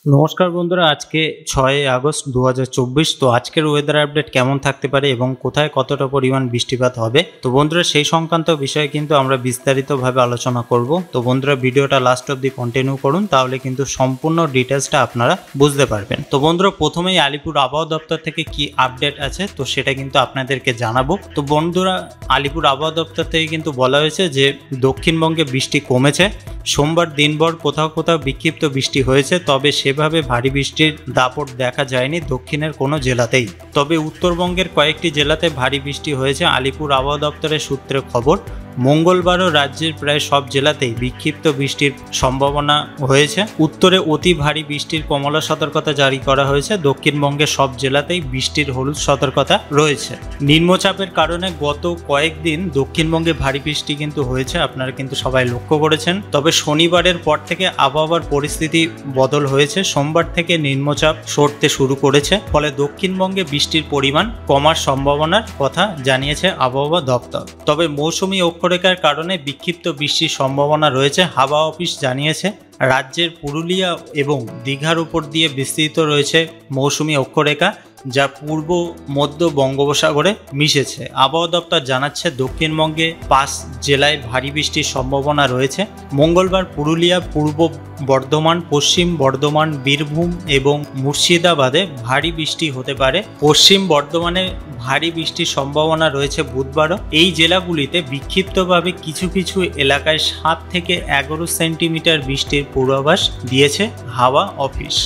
নমস্কার বন্ধুরা, আজকে 6 আগস্ট 2024। তো আজকের ওয়েদার আপডেট কেমন থাকতে পারে এবং কোথায় কতটা পরিমাণ বৃষ্টিপাত হবে, তো বন্ধুরা সেই সংক্রান্ত বিষয়ে কিন্তু আমরা বিস্তারিতভাবে আলোচনা করব। তো বন্ধুরা ভিডিওটা লাস্ট অবধি কন্টিনিউ করুন, তাহলে কিন্তু সম্পূর্ণ ডিটেলসটা আপনারা বুঝতে পারবেন। তো বন্ধুরা প্রথমেই আলিপুর আবহাওয়া দপ্তর থেকে কি আপডেট আছে তো সেটা কিন্তু আপনাদেরকে জানাবো। তো বন্ধুরা আলিপুর আবহাওয়া দপ্তর থেকে কিন্তু বলা হয়েছে যে দক্ষিণবঙ্গে বৃষ্টি কমেছে। সোমবার দিনভর কোথাও কোথাও বিক্ষিপ্ত বৃষ্টি হয়েছে, তবে সেভাবে ভারী বৃষ্টির দাপট দেখা যায়নি দক্ষিণের কোনো জেলাতেই। তবে উত্তরবঙ্গের কয়েকটি জেলাতে ভারী বৃষ্টি হয়েছে। আলিপুর আবহাওয়া দপ্তরের সূত্রে খবর, মঙ্গলবারও রাজ্যের প্রায় সব জেলাতেই বিক্ষিপ্ত বৃষ্টির সম্ভাবনা হয়েছে। উত্তরে অতি ভারী বৃষ্টির কমলা সতর্কতা জারি করা হয়েছে। দক্ষিণবঙ্গের সব জেলাতেই বৃষ্টির হলুদ সতর্কতা রয়েছে। নিম্নচাপের কারণে গত কয়েকদিন দক্ষিণবঙ্গে ভারী বৃষ্টি কিন্তু হয়েছে, আপনারা কিন্তু সবাই লক্ষ্য করেছেন। তবে শনিবারের পর থেকে আবহাওয়ার পরিস্থিতি বদল হয়েছে। সোমবার থেকে নিম্নচাপ সরতে শুরু করেছে, ফলে দক্ষিণবঙ্গে বৃষ্টির পরিমাণ কমার সম্ভাবনার কথা জানিয়েছে আবহাওয়া দপ্তর। তবে মৌসুমী অক্ষরেখার কারণে বিক্ষিপ্ত বৃষ্টির সম্ভাবনা রয়েছে। হাওয়া অফিস জানিয়েছে রাজ্যের পুরুলিয়া এবং দীঘার উপর দিয়ে বিস্তৃত রয়েছে মৌসুমী অক্ষরেখা, যা পূর্ব মধ্য বঙ্গোপসাগরে মিশেছে। আবহাওয়া দপ্তর জানাচ্ছে দক্ষিণবঙ্গে 5 জেলায় ভারী বৃষ্টির সম্ভাবনা রয়েছে। মঙ্গলবার পুরুলিয়া, পূর্ব বর্ধমান, পশ্চিম বর্ধমান, বীরভূম এবং মুর্শিদাবাদে ভারী বৃষ্টি হতে পারে। পশ্চিম বর্ধমানে ভারী বৃষ্টির সম্ভাবনা রয়েছে বুধবারও। এই জেলাগুলিতে বিক্ষিপ্তভাবে কিছু কিছু এলাকায় 7 থেকে 11 সেন্টিমিটার বৃষ্টির পূর্বাভাস দিয়েছে হাওয়া অফিস।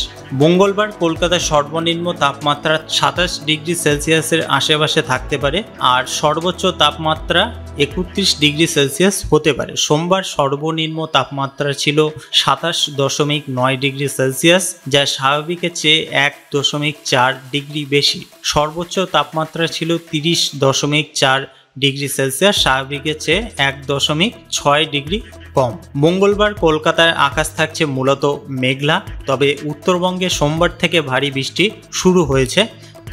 মঙ্গলবার কলকাতার সর্বনিম্ন তাপমাত্রা 27 ডিগ্রি সেলসিয়াসের আশেপাশে থাকতে পারে, আর সর্বোচ্চ তাপমাত্রা 31 ডিগ্রি সেলসিয়াস হতে পারে। সোমবার সর্বনিম্ন তাপমাত্রা ছিল 27.9 ডিগ্রি সেলসিয়াস, যা স্বাভাবিকের চেয়ে 1.4 ডিগ্রি বেশি। সর্বোচ্চ তাপমাত্রা ছিল 30.4 ডিগ্রি সেলসিয়াস, স্বাভাবিকের চেয়ে 1.6 ডিগ্রি কম। মঙ্গলবার কলকাতার আকাশ থাকছে মূলত মেঘলা, তবে উত্তরবঙ্গে সোমবার থেকে ভারী বৃষ্টি শুরু হয়েছে।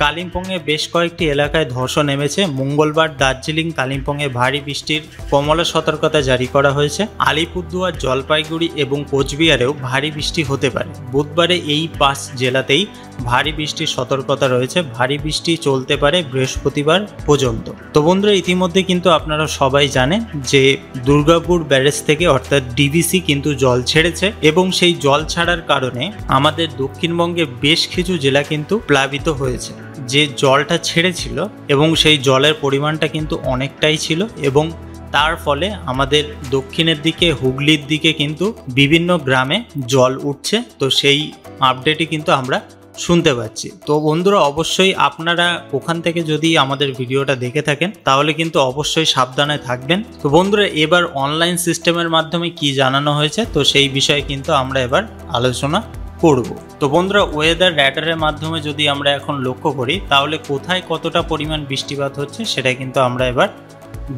কালিম্পংয়ে বেশ কয়েকটি এলাকায় ধসও নেমেছে। মঙ্গলবার দার্জিলিং, কালিম্পংয়ে ভারী বৃষ্টির কমলা সতর্কতা জারি করা হয়েছে। আলিপুরদুয়ার, জলপাইগুড়ি এবং কোচবিহারেও ভারী বৃষ্টি হতে পারে। বুধবারে এই 5 জেলাতেই ভারী বৃষ্টির সতর্কতা রয়েছে। ভারী বৃষ্টি চলতে পারে বৃহস্পতিবার পর্যন্ত। তো বন্ধুরা ইতিমধ্যে কিন্তু আপনারা সবাই জানেন যে দুর্গাপুর ব্যারেজ থেকে অর্থাৎ ডিভিসি কিন্তু জল ছেড়েছে, এবং সেই জল ছাড়ার কারণে আমাদের দক্ষিণবঙ্গে বেশ কিছু জেলা কিন্তু প্লাবিত হয়েছে। যে জলটা ছেড়েছিল এবং সেই জলের পরিমাণটা কিন্তু অনেকটাই ছিল, এবং তার ফলে আমাদের দক্ষিণের দিকে হুগলির দিকে কিন্তু বিভিন্ন গ্রামে জল উঠছে। তো সেই আপডেটই কিন্তু আমরা শুনতে পাচ্ছি। তো বন্ধুরা অবশ্যই আপনারা ওখান থেকে যদি আমাদের ভিডিওটা দেখে থাকেন তাহলে কিন্তু অবশ্যই সাবধানে থাকবেন। তো বন্ধুরা এবার অনলাইন সিস্টেমের মাধ্যমে কি জানানো হয়েছে তো সেই বিষয়ে কিন্তু আমরা এবার আলোচনা করব। তো বন্ধুরা ওয়েদার র্যাডারের মাধ্যমে যদি আমরা এখন লক্ষ্য করি তাহলে কোথায় কতটা পরিমাণ বৃষ্টিপাত হচ্ছে সেটা কিন্তু আমরা এবার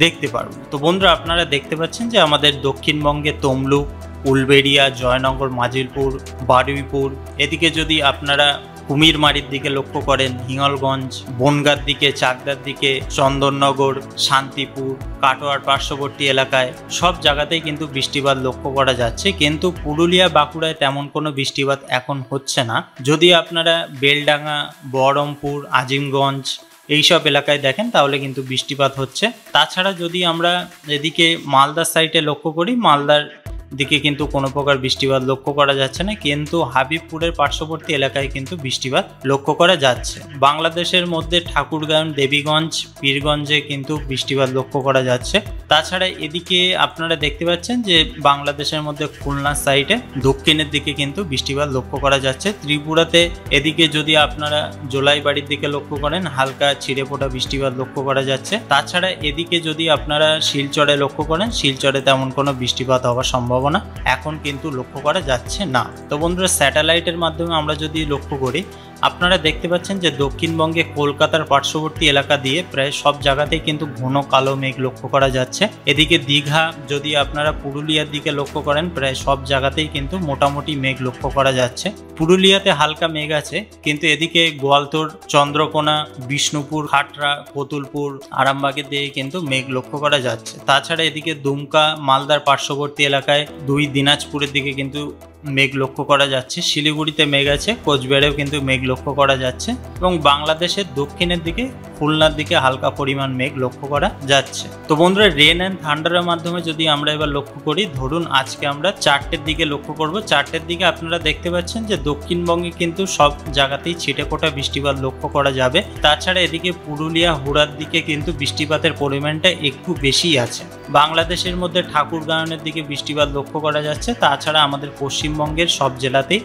দেখতে পারব। তো বন্ধুরা আপনারা দেখতে পাচ্ছেন যে আমাদের দক্ষিণবঙ্গে তমলুক, উলবেড়িয়া, জয়নগর, মাজিলপুর, বারুইপুর, এদিকে যদি আপনারা কুমিরমারির দিকে লক্ষ্য করেন, হিঙ্গলগঞ্জ, বনগাঁর দিকে, চাকদার দিকে, চন্দননগর, শান্তিপুর, কাটোয়ার পার্শ্ববর্তী এলাকায় সব জায়গাতেই কিন্তু বৃষ্টিপাত লক্ষ্য করা যাচ্ছে। কিন্তু পুরুলিয়া, বাঁকুড়ায় তেমন কোনো বৃষ্টিপাত এখন হচ্ছে না। যদি আপনারা বেলডাঙ্গা, বহরমপুর, আজিমগঞ্জ এইসব এলাকায় দেখেন তাহলে কিন্তু বৃষ্টিপাত হচ্ছে। তাছাড়া যদি আমরা এদিকে মালদার সাইডে লক্ষ্য করি, মালদার দিকে কিন্তু কোনো প্রকার বৃষ্টিপাত লক্ষ্য করা যাচ্ছে না, কিন্তু হাবিবপুরের পার্শ্ববর্তী এলাকায় কিন্তু বৃষ্টিপাত লক্ষ্য করা যাচ্ছে। বাংলাদেশের মধ্যে ঠাকুরগাঁও, দেবীগঞ্জ, পীরগঞ্জে কিন্তু বৃষ্টিপাত লক্ষ্য করা যাচ্ছে। তাছাড়া এদিকে আপনারা দেখতে পাচ্ছেন যে বাংলাদেশের মধ্যে খুলনা সাইডে দক্ষিণের দিকে কিন্তু বৃষ্টিপাত লক্ষ্য করা যাচ্ছে। ত্রিপুরাতে এদিকে যদি আপনারা জোলাইবাড়ির দিকে লক্ষ্য করেন হালকা ছিঁড়ে ফোটা বৃষ্টিপাত লক্ষ্য করা যাচ্ছে। তাছাড়া এদিকে যদি আপনারা শিলচরে লক্ষ্য করেন, শিলচরে তেমন কোনো বৃষ্টিপাত হওয়ার সম্ভাবনা এখন কিন্তু লক্ষ্য করা যাচ্ছে না। তো বন্ধুরা স্যাটেলাইটের মাধ্যমে আমরা যদি লক্ষ্য করি আপনারা দেখতে পাচ্ছেন যে দক্ষিণবঙ্গে কলকাতার পার্শ্ববর্তী এলাকা দিয়ে প্রায় সব জায়গাতেই কিন্তু ঘন কালো মেঘ লক্ষ্য করা যাচ্ছে। এদিকে দীঘা যদি আপনারা পুরুলিয়ার দিকে লক্ষ্য করেন প্রায় সব জায়গাতেই কিন্তু মোটামুটি মেঘ লক্ষ্য করা যাচ্ছে। পুরুলিয়াতে হালকা মেঘ আছে, কিন্তু এদিকে গোয়ালতোর, চন্দ্রকোনা, বিষ্ণুপুর, খাটরা, কতুলপুর, আরামবাগের দিকে কিন্তু মেঘ লক্ষ্য করা যাচ্ছে। তাছাড়া এদিকে দুমকা, মালদার পার্শ্ববর্তী এলাকায়, দিনাজপুরের দিকে কিন্তু মেঘ লক্ষ্য করা যাচ্ছে, শিলিগুড়িতে মেঘ আছে, কোচবিহারেও কিন্তু মেঘ লক্ষ্য করা যাচ্ছে এবং বাংলাদেশের দক্ষিণের দিকে খুলনার দিকে হালকা পরিমাণ মেঘ লক্ষ্য করা যাচ্ছে। তো বন্ধুরা রেন অ্যান্ড থান্ডারের মাধ্যমে যদি আমরা এবার লক্ষ্য করি, ধরুন আজকে আমরা 4টের দিকে লক্ষ্য করব। 4টের দিকে আপনারা দেখতে পাচ্ছেন যে দক্ষিণবঙ্গে কিন্তু সব জায়গাতেই ছিটেফোঁটা বৃষ্টিপাত লক্ষ্য করা যাবে। তাছাড়া এদিকে পুরুলিয়া হুড়ার দিকে কিন্তু বৃষ্টিপাতের পরিমাণটা একটু বেশি আছে। বাংলাদেশের মধ্যে ঠাকুরগাঁওয়ের দিকে বৃষ্টিপাত লক্ষ্য করা যাচ্ছে। তাছাড়া আমাদের পশ্চিমবঙ্গের সব জেলাতেই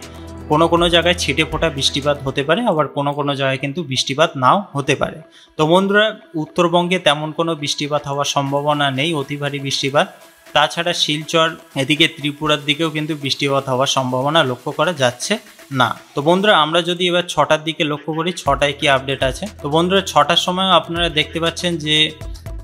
কোনো কোনো জায়গায় ছিটেফোঁটা বৃষ্টিপাত হতে পারে, আবার কোনো কোনো জায়গায় কিন্তু বৃষ্টিপাত নাও হতে পারে। তো বন্ধুরা উত্তরবঙ্গে তেমন কোনো বৃষ্টিপাত হওয়ার সম্ভাবনা নেই, অতি ভারী বৃষ্টিপাত। তাছাড়া শিলচর এদিকে ত্রিপুরার দিকেও কিন্তু বৃষ্টিপাত হওয়ার সম্ভাবনা লক্ষ্য করা যাচ্ছে না। তো বন্ধুরা আমরা যদি এবার 6টার দিকে লক্ষ্য করি, 6টায় কি আপডেট আছে। তো বন্ধুরা 6টার সময় আপনারা দেখতে পাচ্ছেন যে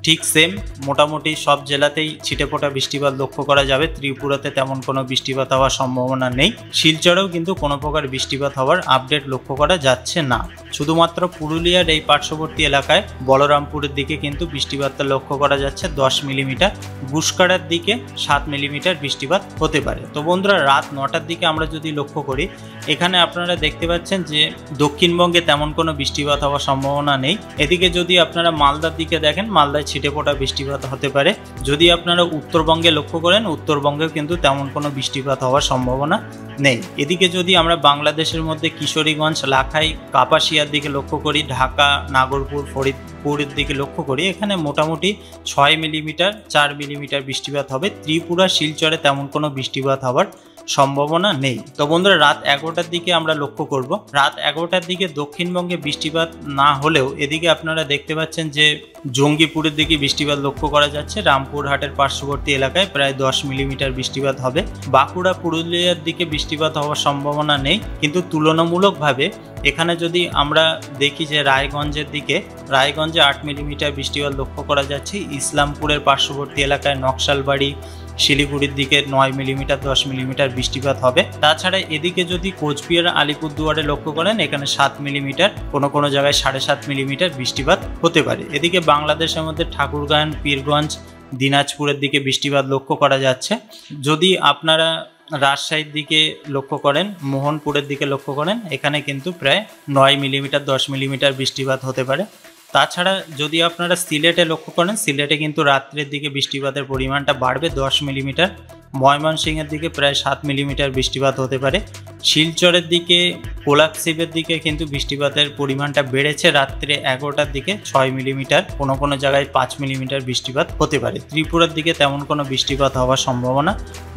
ঠিক সেম মোটামুটি সব জেলাতেই ছিটেফোঁটা বৃষ্টিপাত লক্ষ্য করা যাবে। ত্রিপুরাতে তেমন কোনো বৃষ্টিপাত হওয়ার সম্ভাবনা নেই, শিলচরেও কিন্তু কোনো প্রকার বৃষ্টিপাত হওয়ার আপডেট লক্ষ্য করা যাচ্ছে না। শুধুমাত্র পুরুলিয়ার এই পার্শ্ববর্তী এলাকায় বলরামপুরের দিকে কিন্তু বৃষ্টিপাতটা লক্ষ্য করা যাচ্ছে 10 মিলিমিটার, গুসকাড়ার দিকে 7 মিলিমিটার বৃষ্টিপাত হতে পারে। তো বন্ধুরা রাত 9টার দিকে আমরা যদি লক্ষ্য করি, এখানে আপনারা দেখতে পাচ্ছেন যে দক্ষিণবঙ্গে তেমন কোনো বৃষ্টিপাত হওয়ার সম্ভাবনা নেই। এদিকে যদি আপনারা মালদার দিকে দেখেন, মালদায় ছিটেফোঁটা বৃষ্টিপাত হতে পারে। যদি আপনারা উত্তরবঙ্গে লক্ষ্য করেন, উত্তরবঙ্গেও কিন্তু তেমন কোনো বৃষ্টিপাত হওয়ার সম্ভাবনা নেই। এদিকে যদি আমরা বাংলাদেশের মধ্যে কিশোরীগঞ্জ, লাখাই, কাপাসিয়ার দিকে লক্ষ্য করি, ঢাকা, নাগরপুর, ফরিদপুরের দিকে লক্ষ্য করি, এখানে মোটামুটি 6 মিলিমিটার 4 মিলিমিটার বৃষ্টিপাত হবে। ত্রিপুরা, শিলচরে তেমন কোনো বৃষ্টিপাত হওয়ার সম্ভাবনা নেই। তো বন্ধুরা রাত 11টার দিকে আমরা লক্ষ্য করব। রাত 11টার দিকে দক্ষিণবঙ্গে বৃষ্টিপাত না হলেও এদিকে আপনারা দেখতে পাচ্ছেন যে জঙ্গিপুরের দিকে বৃষ্টিপাত লক্ষ্য করা যাচ্ছে। রামপুরহাটের পার্শ্ববর্তী এলাকায় প্রায় 10 মিলিমিটার বৃষ্টিপাত হবে। বাঁকুড়া, পুরুলিয়ার দিকে বৃষ্টিপাত হওয়ার সম্ভাবনা নেই, কিন্তু তুলনামূলকভাবে এখানে যদি আমরা দেখি যে রায়গঞ্জে 8 মিলিমিটার বৃষ্টিপাত লক্ষ্য করা যাচ্ছে। ইসলামপুরের পার্শ্ববর্তী এলাকায় নকশালবাড়ি, শিলিগুড়ির দিকে 9 মিলিমিটার 10 মিলিমিটার বৃষ্টিপাত হবে। তাছাড়া এদিকে যদি কোচবিহার, আলিপুরদুয়ারে লক্ষ্য করেন, এখানে 7 মিলিমিটার, কোনো কোনো জায়গায় 7.5 মিলিমিটার বৃষ্টিপাত হতে পারে। এদিকে বাংলাদেশের মধ্যে ঠাকুরগাঁও, পীরগঞ্জ, দিনাজপুরের দিকে বৃষ্টিপাত লক্ষ্য করা যাচ্ছে। যদি আপনারা রাজশাহীর দিকে লক্ষ্য করেন, মোহনপুরের দিকে লক্ষ্য করেন, এখানে কিন্তু প্রায় 9 মিলিমিটার 10 মিলিমিটার বৃষ্টিপাত হতে পারে। তাছাড়া যদি আপনারা সিলেটে লক্ষ্য করেন, সিলেটে কিন্তু রাত্রের দিকে বৃষ্টিপাতের পরিমাণটা বাড়বে 10 মিলিমিটার। ময়মনসিংহের দিকে প্রায় 7 মিলিমিটার বৃষ্টিপাত হতে পারে। শিলচরের দিকে, কোলাঘাটের দিকে কিন্তু বৃষ্টিপাতের পরিমাণটা বেড়েছে রাত্রে 11টার দিকে 6 মিলিমিটার, কোনো কোনো জায়গায় 5 মিলিমিটার বৃষ্টিপাত হতে পারে। ত্রিপুরার দিকে তেমন কোনো বৃষ্টিপাত হওয়ার সম্ভাবনা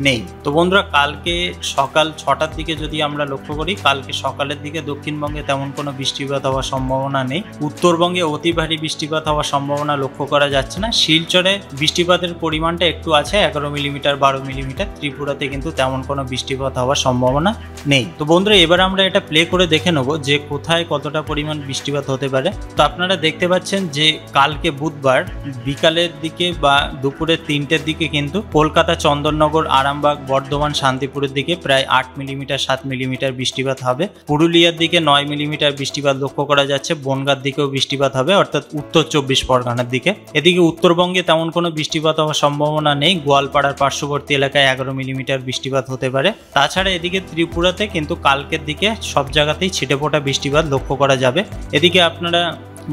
নেই। তো বন্ধুরা কালকে সকাল 6টার দিকে যদি আমরা লক্ষ্য করি, কালকে সকালের দিকে দক্ষিণবঙ্গে তেমন কোনো বৃষ্টিপাত হওয়ার সম্ভাবনা নেই। উত্তরবঙ্গে অতি ভারী বৃষ্টিপাত হওয়ার সম্ভাবনা লক্ষ্য করা যাচ্ছে না। শিলচরে বৃষ্টিপাতের পরিমাণটা একটু আছে, 11 মিলিমিটার 12 মিলিমিটার। ত্রিপুরাতে কিন্তু তেমন কোনো বৃষ্টিপাত হওয়ার সম্ভাবনা নেই। তো বন্ধুরা এবার আমরা এটা প্লে করে দেখে নেব যে কোথায় কতটা পরিমাণ বৃষ্টিপাত হতে পারে। তো আপনারা দেখতে পাচ্ছেন যে কালকে বুধবার বিকালের দিকে বা দুপুরে 3টের দিকে কিন্তু কলকাতা, চন্দননগর, আরামবাগ, বর্ধমান, শান্তিপুরের দিকে প্রায় 8 মিলিমিটার 7 মিলিমিটার বৃষ্টিপাত হবে। পুরুলিয়ার দিকে 9 মিলিমিটার বৃষ্টিপাত লক্ষ্য করা যাচ্ছে। বনগাঁর দিকেও বৃষ্টিপাত হবে, অর্থাৎ উত্তর 24 পরগনার দিকে। এদিকে উত্তরবঙ্গে তেমন কোনো বৃষ্টিপাত হওয়ার সম্ভাবনা নেই। গোয়ালপাড়ার পার্শ্ববর্তী এলাকায় 11 মিলিমিটার বৃষ্টিপাত হতে পারে। তাছাড়া এদিকে ত্রিপুরাতে কিন্তু কালকের দিকে সব জায়গাতেই ছিটেফোঁটা বৃষ্টিপাত লক্ষ্য করা যাবে। এদিকে আপনারা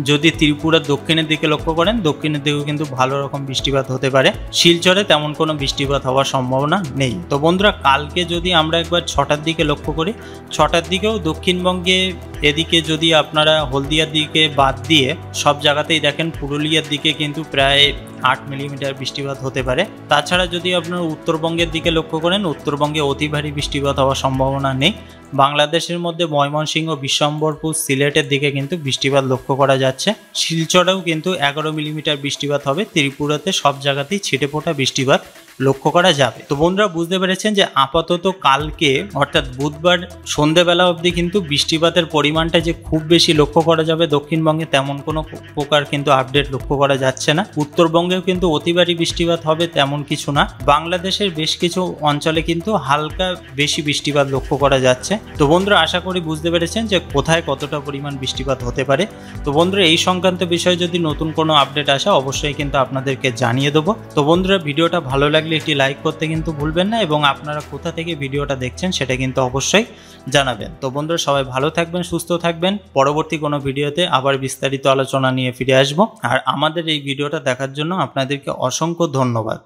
যদি ত্রিপুরার দক্ষিণের দিকে লক্ষ্য করেন, দক্ষিণের দিকেও কিন্তু ভালো রকম বৃষ্টিপাত হতে পারে। শিলচরে তেমন কোনো বৃষ্টিপাত হওয়ার সম্ভাবনা নেই। তো বন্ধুরা কালকে যদি আমরা একবার 6টার দিকে লক্ষ্য করি, 6টার দিকেও দক্ষিণবঙ্গে এদিকে যদি আপনারা হলদিয়ার দিকে বাদ দিয়ে সব জায়গাতেই দেখেন, পুরুলিয়ার দিকে কিন্তু প্রায় 8 মিলিমিটার বৃষ্টিপাত হতে পারে। তাছাড়া যদি আপনারা উত্তরবঙ্গের দিকে লক্ষ্য করেন, উত্তরবঙ্গে অতি ভারী বৃষ্টিপাত হওয়ার সম্ভাবনা নেই। বাংলাদেশের মধ্যে ময়মনসিংহ, বিশ্বম্বরপুর, সিলেটের দিকে কিন্তু বৃষ্টিপাত লক্ষ্য করা যাচ্ছে। শিলচরেও কিন্তু 11 মিলিমিটার বৃষ্টিপাত হবে। ত্রিপুরাতে সব জায়গাতেই ছিটেফোঁটা বৃষ্টিপাত লক্ষ্য করা যাবে। তো বন্ধুরা বুঝতে পেরেছেন যে আপাতত কালকে অর্থাৎ বুধবার সন্ধ্যেবেলা অবধি কিন্তু বৃষ্টিপাতের পরিমাণটা যে খুব বেশি লক্ষ্য করা যাবে দক্ষিণবঙ্গে, তেমন কোনো প্রকার কিন্তু আপডেট লক্ষ্য করা যাচ্ছে না। উত্তরবঙ্গেও কিন্তু অতি ভারী বৃষ্টিপাত হবে তেমন কিছু না। বাংলাদেশের বেশ কিছু অঞ্চলে কিন্তু হালকা বেশি বৃষ্টিপাত লক্ষ্য করা যাচ্ছে। তো বন্ধুরা আশা করি বুঝতে পেরেছেন যে কোথায় কতটা পরিমাণ বৃষ্টিপাত হতে পারে। তো বন্ধুরা এই সংক্রান্ত বিষয়ে যদি নতুন কোনো আপডেট আসে অবশ্যই কিন্তু আপনাদেরকে জানিয়ে দেবো। তো বন্ধুরা ভিডিওটা ভালো লাগলে একটি লাইক করতে কিন্তু ভুলবেন না, এবং আপনারা কোথা থেকে ভিডিওটা দেখছেন সেটা কিন্তু অবশ্যই জানাবেন। তো বন্ধুরা সবাই ভালো থাকবেন, সুস্থ থাকবেন। পরবর্তী কোনো ভিডিওতে আবার বিস্তারিত আলোচনা নিয়ে ফিরে আসবো। আর আমাদের এই ভিডিওটা দেখার জন্য আপনাদেরকে অসংখ্য ধন্যবাদ।